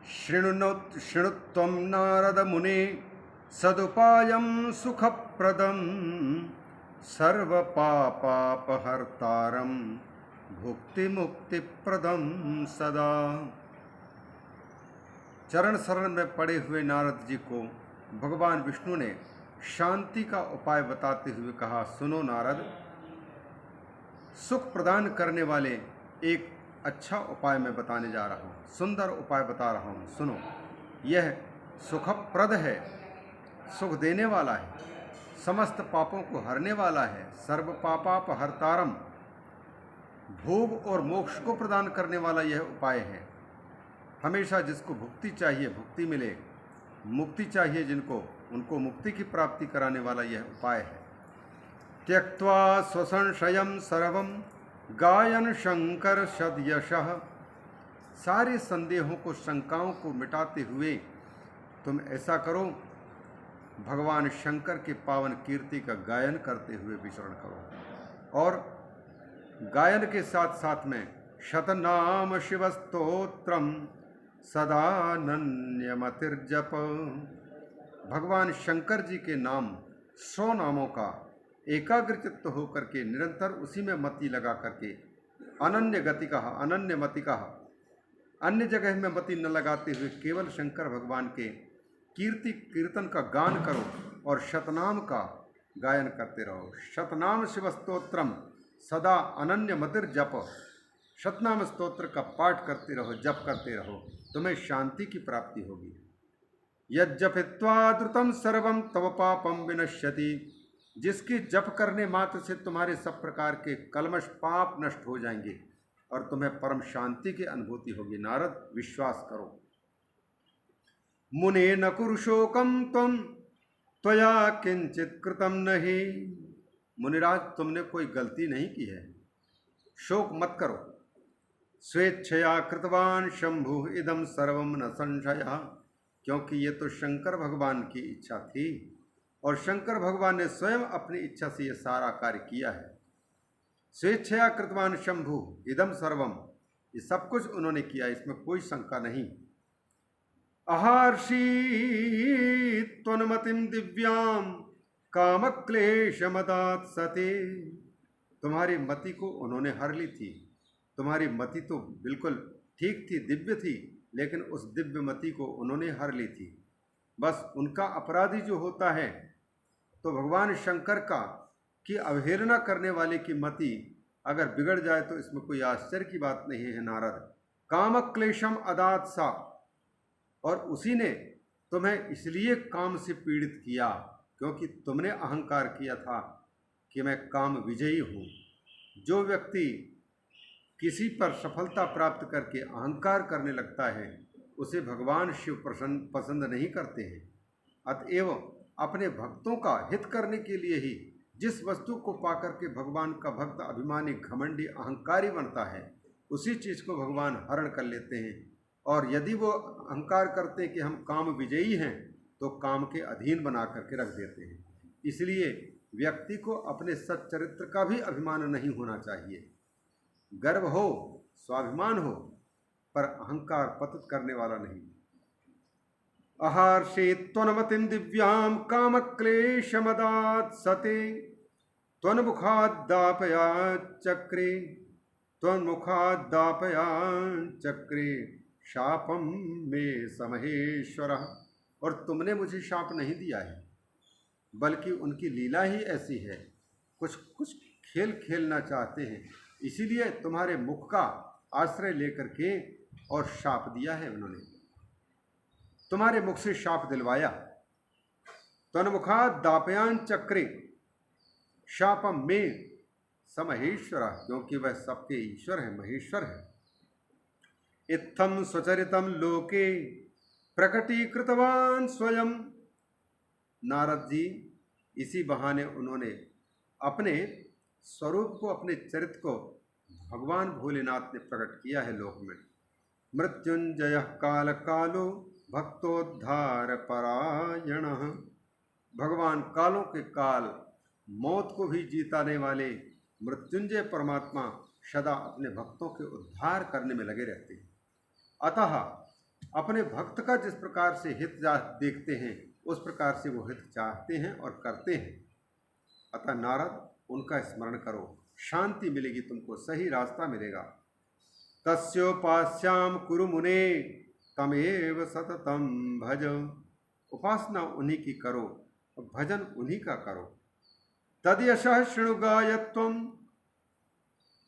शृणुत्वं नारद मुने सदुपायं सुखप्रदं सर्वपापापहर्तारं भुक्तिमुक्तिप्रदं सदा। चरण शरण में पड़े हुए नारद जी को भगवान विष्णु ने शांति का उपाय बताते हुए कहा, सुनो नारद, सुख प्रदान करने वाले एक अच्छा उपाय मैं बताने जा रहा हूँ, सुंदर उपाय बता रहा हूँ, सुनो। यह सुखप्रद है, सुख देने वाला है, समस्त पापों को हरने वाला है, सर्व पापापहर्तारम, भोग और मोक्ष को प्रदान करने वाला यह उपाय है। हमेशा जिसको भुक्ति चाहिए भुक्ति मिले, मुक्ति चाहिए जिनको उनको मुक्ति की प्राप्ति कराने वाला यह उपाय है। त्यक्त्वा स्वसंशयं सर्वं गायन शंकर सदयशः, सारे संदेहों को शंकाओं को मिटाते हुए तुम ऐसा करो, भगवान शंकर के पावन कीर्ति का गायन करते हुए विचरण करो। और गायन के साथ साथ में शतनाम शिवस्तोत्रम सदानन्यमतिर्जप, भगवान शंकर जी के नाम 100 नामों का एकाग्रचित्त होकर के निरंतर उसी में मति लगा करके अनन्य गति कहा, अनन्य मति कहा, अन्य जगह में मति न लगाते हुए केवल शंकर भगवान के कीर्ति कीर्तन का गान करो और शतनाम का गायन करते रहो। शतनाम शिव स्तोत्रम सदा अनन्य मतिर जप, शतनाम स्तोत्र का पाठ करते रहो, जप करते रहो, तुम्हें शांति की प्राप्ति होगी। यज्जपित्वा द्रुतम सर्वम तव पापम विनश्यति, जिसकी जप करने मात्र से तुम्हारे सब प्रकार के कलमश पाप नष्ट हो जाएंगे और तुम्हें परम शांति की अनुभूति होगी। नारद, विश्वास करो। मुने न कुरु शोकम त्वं त्वया किंचित कृतम नहीं, मुनिराज तुमने कोई गलती नहीं की है, शोक मत करो। स्वेच्छया कृतवान शंभु इदम सर्वम न संशया, क्योंकि ये तो शंकर भगवान की इच्छा थी और शंकर भगवान ने स्वयं अपनी इच्छा से ये सारा कार्य किया है। स्वेच्छया कृतवान शंभु इदम सर्वम, ये सब कुछ उन्होंने किया, इसमें कोई शंका नहीं। अहर्षि त्वन्मतिं दिव्यां कामक्लेशमदात् सते, तुम्हारी मति को उन्होंने हर ली थी। तुम्हारी मति तो बिल्कुल ठीक थी, दिव्य थी, लेकिन उस दिव्य मति को उन्होंने हर ली थी। बस उनका अपराधी जो होता है तो भगवान शंकर का की अवहेलना करने वाले की मति अगर बिगड़ जाए तो इसमें कोई आश्चर्य की बात नहीं है। नारद, कामक्लेशम अदात सा, और उसी ने तुम्हें इसलिए काम से पीड़ित किया क्योंकि तुमने अहंकार किया था कि मैं काम विजयी हूँ। जो व्यक्ति किसी पर सफलता प्राप्त करके अहंकार करने लगता है उसे भगवान शिव पसंद नहीं करते हैं। अतएव अपने भक्तों का हित करने के लिए ही जिस वस्तु को पाकर के भगवान का भक्त अभिमानी घमंडी अहंकारी बनता है उसी चीज़ को भगवान हरण कर लेते हैं। और यदि वो अहंकार करते हैं कि हम काम विजयी हैं तो काम के अधीन बना करके रख देते हैं। इसलिए व्यक्ति को अपने सच्चरित्र का भी अभिमान नहीं होना चाहिए। गर्व हो, स्वाभिमान हो, पर अहंकार पतित करने वाला नहीं। अहर्षे त्वन्मतिं दिव्यां कामक्लेशमदात् सते, त्वन्मुखाद्दापया चक्रे, त्वन्मुखाद्दापया चक्रे शापम में समहेश्वर, और तुमने मुझे शाप नहीं दिया है बल्कि उनकी लीला ही ऐसी है, कुछ कुछ खेल खेलना चाहते हैं, इसीलिए तुम्हारे मुख का आश्रय लेकर के और शाप दिया है उन्होंने, तुम्हारे मुख से शाप दिलवाया। तन्मुखात् दापयान चक्रे शापम में समहेश्वर, क्योंकि वह सबके ईश्वर है, महेश्वर है। इत्थम स्वचरितम लोके प्रकटीकृतवान स्वयं, नारद जी इसी बहाने उन्होंने अपने स्वरूप को, अपने चरित्र को भगवान भोलेनाथ ने प्रकट किया है लोक में। मृत्युंजय काल कालो भक्तोद्धार परायण, भगवान कालों के काल मौत को भी जीताने वाले मृत्युंजय परमात्मा सदा अपने भक्तों के उद्धार करने में लगे रहते हैं। अतः अपने भक्त का जिस प्रकार से हित देखते हैं उस प्रकार से वो हित चाहते हैं और करते हैं। अतः नारद, उनका स्मरण करो, शांति मिलेगी, तुमको सही रास्ता मिलेगा। तस्योपास्याम कुरु मुने तमेव सततम भज। उपासना उन्हीं की करो और भजन उन्हीं का करो। तद यशः शृणु गायत्वम,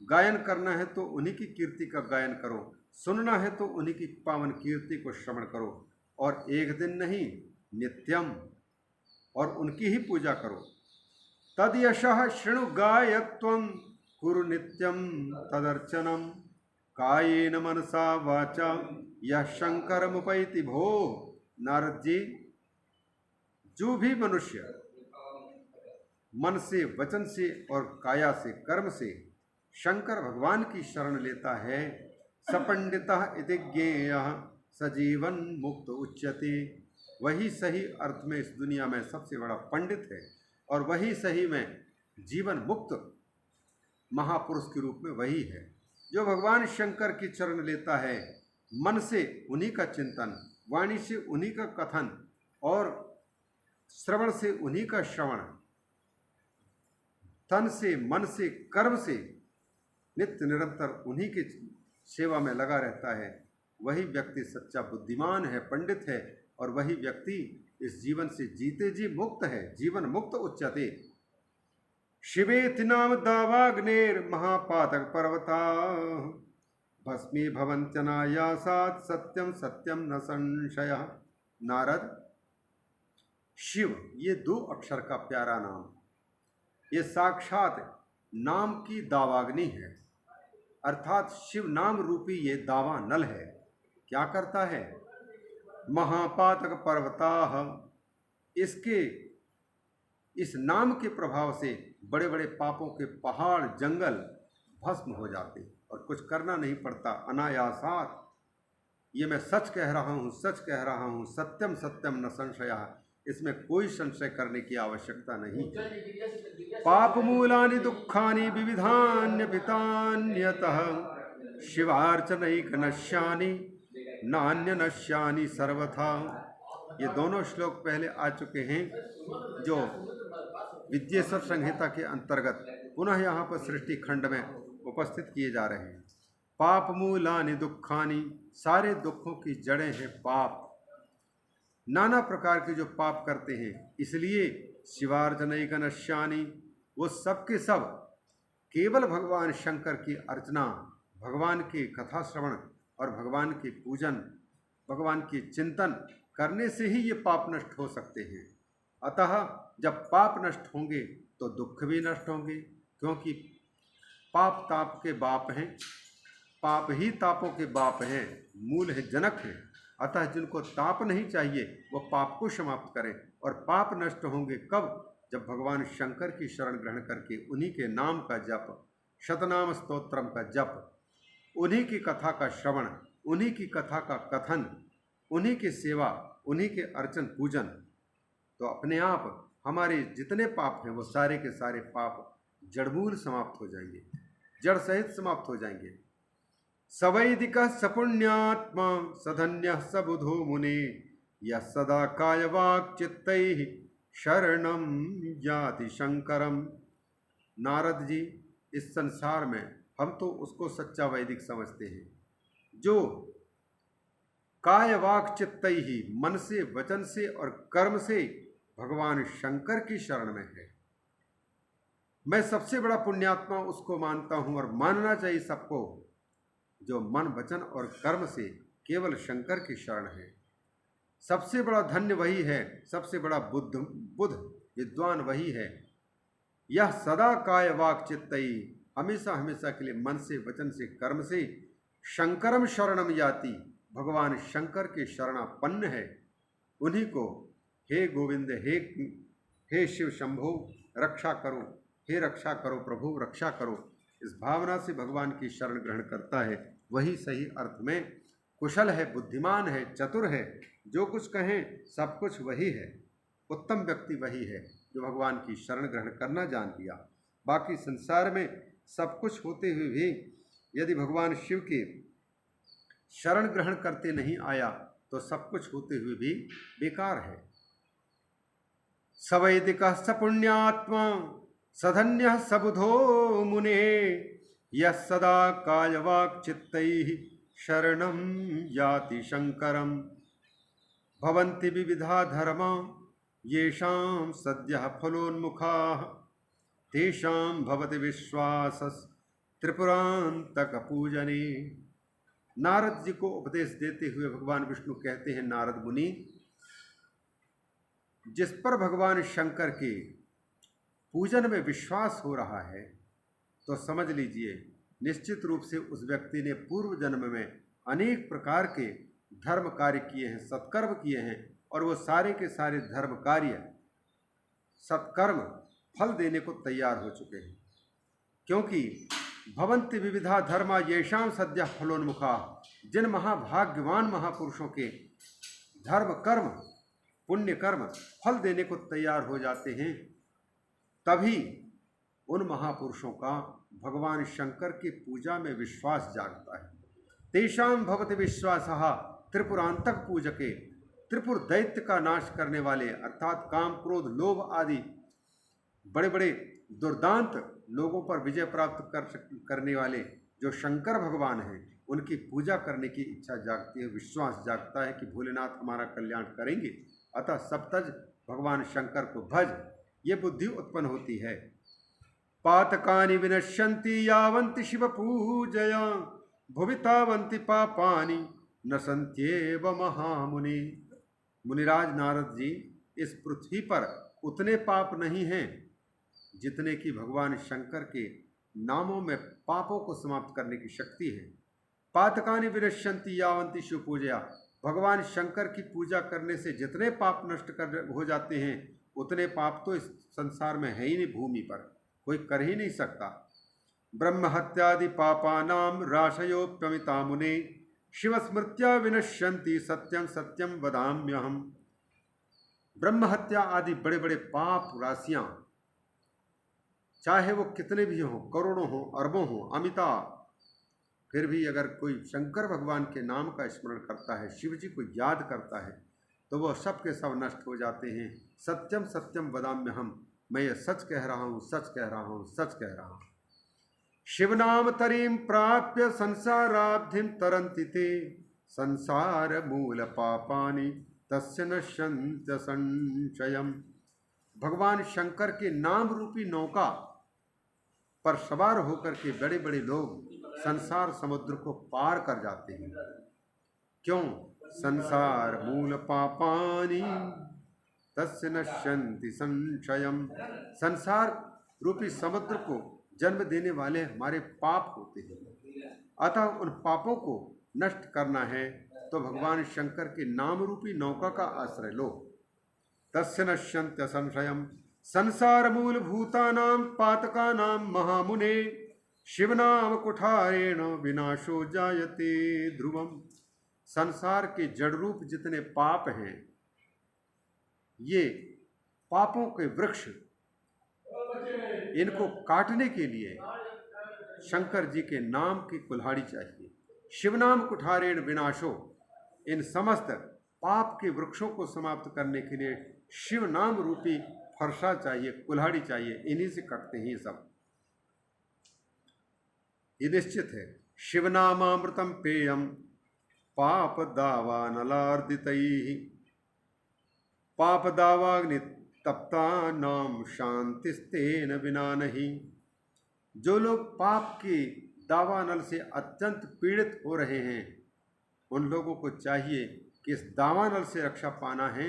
गायन करना है तो उन्हीं की कीर्ति का गायन करो, सुनना है तो उन्हीं की पावन कीर्ति को श्रवण करो, और एक दिन नहीं नित्यम, और उनकी ही पूजा करो। तद यशः शृणु गायत्वम कुरु नित्यम तदर्चनम कायेन मनसा वाचा यह शंकर मुपैति भो। नारद जी, जो भी मनुष्य मन से, वचन से और काया से, कर्म से शंकर भगवान की शरण लेता है, सपंडितः इति ज्ञेयः सजीवन मुक्त उच्यते, वही सही अर्थ में इस दुनिया में सबसे बड़ा पंडित है, और वही सही में जीवन मुक्त महापुरुष के रूप में वही है। जो भगवान शंकर की चरण लेता है, मन से उन्हीं का चिंतन, वाणी से उन्हीं का कथन और श्रवण से उन्हीं का श्रवण, तन से, मन से, कर्म से नित्य निरंतर उन्हीं की सेवा में लगा रहता है, वही व्यक्ति सच्चा बुद्धिमान है, पंडित है, और वही व्यक्ति इस जीवन से जीते जी मुक्त है, जीवन मुक्त उच्यते। शिवेति नाम दावाग्नेर महापातक पर्वता भस्मी भवन्त्यनायासात् सत्यम सत्यम न संशयः। नारद, शिव, ये 2 अक्षर का प्यारा नाम, ये साक्षात नाम की दावाग्नि है, अर्थात शिव नाम रूपी ये दावा नल है। क्या करता है? महापातक पर्वताः, इसके इस नाम के प्रभाव से बड़े बड़े पापों के पहाड़ जंगल भस्म हो जाते, और कुछ करना नहीं पड़ता, अनायासात। ये मैं सच कह रहा हूँ, सच कह रहा हूँ, सत्यम सत्यम न संशयः, इसमें कोई संशय करने की आवश्यकता नहीं। पाप मूलानि दुखानि विविधान्यपितान्यतः शिवार्चनैक नश्यानि नान्य नश्यानि सर्वथा। ये दोनों श्लोक पहले आ चुके हैं, जो विद्येश्वर संहिता के अंतर्गत पुनः यहाँ पर सृष्टि खंड में उपस्थित किए जा रहे हैं। पाप मूलानि दुखानि, सारे दुखों की जड़ें हैं पाप, नाना प्रकार के जो पाप करते हैं, इसलिए शिवार्चनैक नश्यानि, वो सब के सब केवल भगवान शंकर की अर्चना, भगवान की कथा श्रवण और भगवान की पूजन, भगवान की चिंतन करने से ही ये पाप नष्ट हो सकते हैं। अतः जब पाप नष्ट होंगे तो दुख भी नष्ट होंगे, क्योंकि पाप ताप के बाप हैं, पाप ही तापों के बाप हैं, मूल है, जनक है। अतः जिनको ताप नहीं चाहिए वो पाप को समाप्त करें, और पाप नष्ट होंगे कब? जब भगवान शंकर की शरण ग्रहण करके उन्हीं के नाम का जप, शतनाम स्तोत्रम का जप, उन्हीं की कथा का श्रवण, उन्हीं की कथा का कथन, उन्हीं की सेवा, उन्हीं के अर्चन पूजन, तो अपने आप हमारे जितने पाप हैं वो सारे के सारे पाप जड़मूल समाप्त हो जाएंगे, जड़ सहित समाप्त हो जाएंगे। सवैदिकः सपुण्यात्मा सधन्यः सबुधो मुने यः सदा कायवाक् चित्तैः शरणं याति शंकरम। नारद जी, इस संसार में हम तो उसको सच्चा वैदिक समझते हैं जो कायवाक् चित्तैहि, मन से, वचन से और कर्म से भगवान शंकर की शरण में है। मैं सबसे बड़ा पुण्यात्मा उसको मानता हूँ, और मानना चाहिए सबको, जो मन, वचन और कर्म से केवल शंकर की शरण है। सबसे बड़ा धन्य वही है, सबसे बड़ा बुद्ध विद्वान वही है। यह सदा काय वाक चित्तई, हमेशा हमेशा के लिए मन से, वचन से, कर्म से शंकरम शरणम याति, भगवान शंकर के शरणापन्न है। उन्हीं को हे गोविंद, हे शिव शंभो रक्षा करो, हे रक्षा करो प्रभु रक्षा करो, इस भावना से भगवान की शरण ग्रहण करता है, वही सही अर्थ में कुशल है, बुद्धिमान है, चतुर है। जो कुछ कहें सब कुछ वही है। उत्तम व्यक्ति वही है जो भगवान की शरण ग्रहण करना जान लिया। बाकी संसार में सब कुछ होते हुए भी यदि भगवान शिव के शरण ग्रहण करते नहीं आया तो सब कुछ होते हुए भी बेकार है। सवैदिकः सपुण्यात्मा सधन्यः सबुधो मुने यः सदा कायवाक् चित्तैः शरणं याति शंकरम्। भवन्ति विविधा धर्मा येषां सद्यः फलोन्मुखाः तेषां भवति विश्वासस् त्रिपुरांतक पूजने। नारद जी को उपदेश देते हुए भगवान विष्णु कहते हैं, नारद मुनि, जिस पर भगवान शंकर के पूजन में विश्वास हो रहा है तो समझ लीजिए निश्चित रूप से उस व्यक्ति ने पूर्व जन्म में अनेक प्रकार के धर्म कार्य किए हैं, सत्कर्म किए हैं, और वो सारे के सारे धर्म कार्य सत्कर्म फल देने को तैयार हो चुके हैं। क्योंकि भवन्ति विविधा धर्मा येषां सद्य फलोन्मुखा, जिन महाभाग्यवान महापुरुषों के धर्म कर्म पुण्य कर्म फल देने को तैयार हो जाते हैं, तभी उन महापुरुषों का भगवान शंकर की पूजा में विश्वास जागता है। तेषां भवति विश्वासः त्रिपुरांतक पूजके, त्रिपुर दैत्य का नाश करने वाले अर्थात काम क्रोध लोभ आदि बड़े बड़े दुर्दांत लोगों पर विजय प्राप्त करने वाले जो शंकर भगवान हैं, उनकी पूजा करने की इच्छा जागती है, विश्वास जागता है कि भोलेनाथ हमारा कल्याण करेंगे, अतः सप्तज भगवान शंकर को भज, ये बुद्धि उत्पन्न होती है। पातकानि विनश्यन्ति यावन्ति शिव पूजया भुवि तावन्ति पापानि नशन्त्येव महामुनि। मुनिराज नारद जी, इस पृथ्वी पर उतने पाप नहीं हैं जितने कि भगवान शंकर के नामों में पापों को समाप्त करने की शक्ति है। पातकानि विनश्यन्ति यावन्ति शिव पूजया, भगवान शंकर की पूजा करने से जितने पाप नष्ट हो जाते हैं उतने पाप तो इस संसार में है ही नहीं, भूमि पर कोई कर ही नहीं सकता। ब्रह्म हत्यादि पापानाम राशयोप्यमिता मुने शिव स्मृत्या विनश्यन्ति सत्यम सत्यम वदाम्यहम्। ब्रह्म हत्या आदि बड़े बड़े पाप राशियां, चाहे वो कितने भी हों, करोड़ों हों, अरबों हों, अमिता, फिर भी अगर कोई शंकर भगवान के नाम का स्मरण करता है, शिव जी को याद करता है, तो वह सब के सब नष्ट हो जाते हैं। सत्यम सत्यम वदाम्यहम्, मैं ये सच कह रहा हूँ, सच कह रहा हूँ, सच कह रहा हूँ। शिवनाम तरीम प्राप्य संसाराब्धिम तरन्ति ते संसार मूल पापानि तस्य नश्यन्त्य संशयम्। भगवान शंकर के नाम रूपी नौका पर सवार होकर के बड़े बड़े लोग संसार समुद्र को पार कर जाते हैं। क्यों? संसार मूल पापानि तस्य नश्यन्ति संशयम्। संसार रूपी समुद्र को जन्म देने वाले हमारे पाप होते हैं, अतः उन पापों को नष्ट करना है तो भगवान शंकर के नाम रूपी नौका का आश्रय लो। तस्य नश्यन्त्य संशयम् संसार मूल भूतानां पातकानां महामुने शिवनाम कुठारेण विनाशो जायते ध्रुवम्। संसार के जड़ रूप जितने पाप हैं, ये पापों के वृक्ष, इनको काटने के लिए शंकर जी के नाम की कुल्हाड़ी चाहिए। शिवनाम कुठारेण विनाशो, इन समस्त पाप के वृक्षों को समाप्त करने के लिए शिव नाम रूपी फरसा चाहिए, कुल्हाड़ी चाहिए, इन्हीं से कटते हैं ये सब। ये निश्चित है। शिवनामामृतम पेयम पाप दावा नलार्दितैः पाप दावाग्नि तप्ता नाम शांतिस्तेन विना नहीं। जो लोग पाप के दावानल से अत्यंत पीड़ित हो रहे हैं, उन लोगों को चाहिए कि इस दावानल से रक्षा पाना है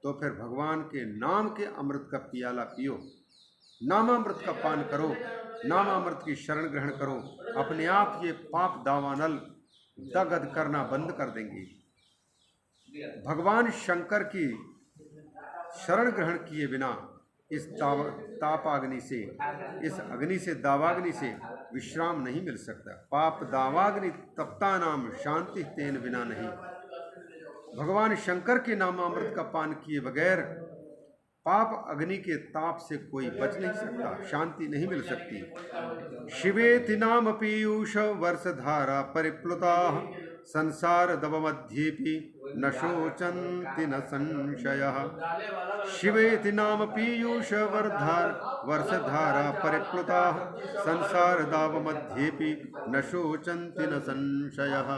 तो फिर भगवान के नाम के अमृत का पियाला पियो, नामामृत का पान करो, नामामृत की शरण ग्रहण करो, अपने आप ये पाप दावानल दगद करना बंद कर देंगे। भगवान शंकर की शरण ग्रहण किए बिना इस तापाग्नि से, इस अग्नि से, दावाग्नि से विश्राम नहीं मिल सकता। पाप दावाग्नि तप्ता नाम शांति तेन बिना नहीं। भगवान शंकर के नामामृत का पान किए बगैर पाप अग्नि के ताप से कोई बच नहीं सकता, शांति नहीं मिल सकती। शिवेति नाम पीयूष वर्षधारा परिप्लुता संसारदवमध्येऽपि न शोचन्ति न संशयः शिवेति नाम वर्षधारा परिप्लुताः संसारदावमध्येऽपि न शोचन्ति न संशयः।